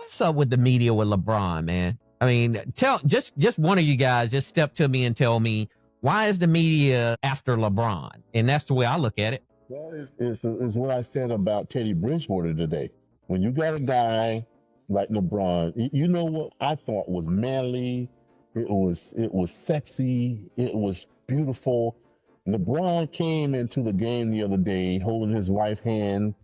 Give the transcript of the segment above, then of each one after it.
what's up with the media with LeBron, man? I mean, just one of you guys just step to me and tell me, why is the media after LeBron? And that's the way I look at it. Well, it's what I said about Teddy Bridgewater today. When you got a guy like LeBron, you know what I thought was manly, it was sexy, it was beautiful. LeBron came into the game the other day holding his wife's hand,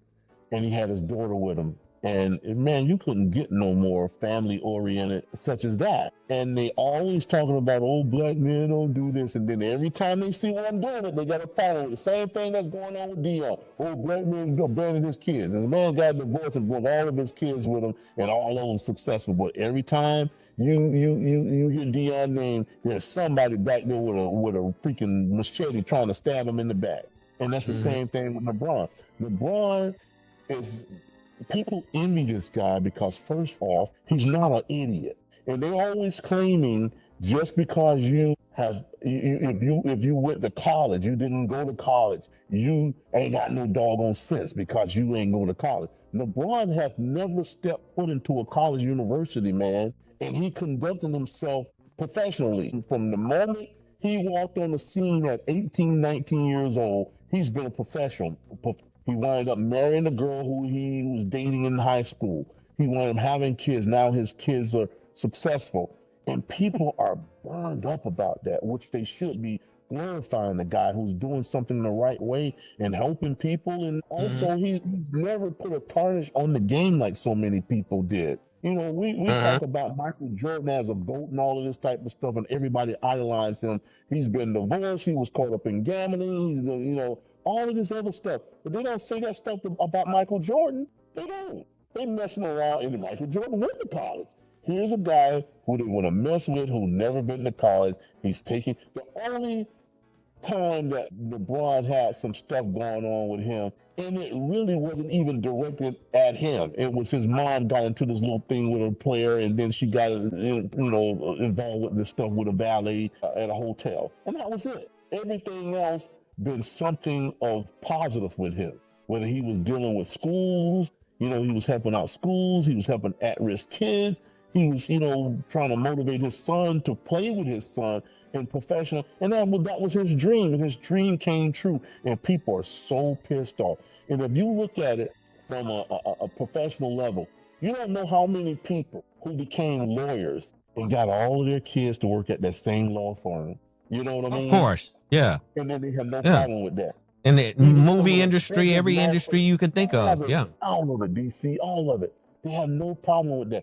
and he had his daughter with him. And man, you couldn't get no more family oriented such as that. And they always talking about, oh, black men don't do this. And then every time they see one doing it, they got a problem with the same thing that's going on with Dion. Oh, black men abandoning his kids. And the man got divorced and brought all of his kids with him, and all of them successful. But every time you hear Dion's name, there's somebody back there with a freaking machete trying to stab him in the back. And that's the same thing with LeBron. LeBron is... People envy this guy because, first off, he's not an idiot, and they always claiming just because if you went to college, you didn't go to college, you ain't got no doggone sense because you ain't go to college. LeBron has never stepped foot into a college university, man, and he conducted himself professionally from the moment he walked on the scene at 18, 19 years old. He's been a professional. He wound up marrying a girl who he was dating in high school. He wound up having kids. Now his kids are successful. And people are burned up about that, which they should be glorifying the guy who's doing something the right way and helping people. And also, he's never put a tarnish on the game like so many people did. You know, we talk about Michael Jordan as a GOAT and all of this type of stuff, and everybody idolized him. He's been divorced. He was caught up in gambling. All of this other stuff. But they don't say that stuff about Michael Jordan. They don't. They messing around, and Michael Jordan went to college. Here's a guy who they want to mess with, who never been to college. He's taking the only time that LeBron had some stuff going on with him, and it really wasn't even directed at him. It was his mom got into this little thing with a player, and then she got involved with this stuff with a valet at a hotel, and that was it. Everything else been something of positive with him, whether he was dealing with schools, he was helping out schools, he was helping at-risk kids, he was, trying to motivate his son to play with his son in professional, and that was his dream, and his dream came true, and people are so pissed off. And if you look at it from a professional level, you don't know how many people who became lawyers and got all of their kids to work at that same law firm. You know what I mean? Of course, yeah. And then they have no problem with that. In the movie industry, every industry you can think of, yeah. All of it, DC, all of it. They have no problem with that.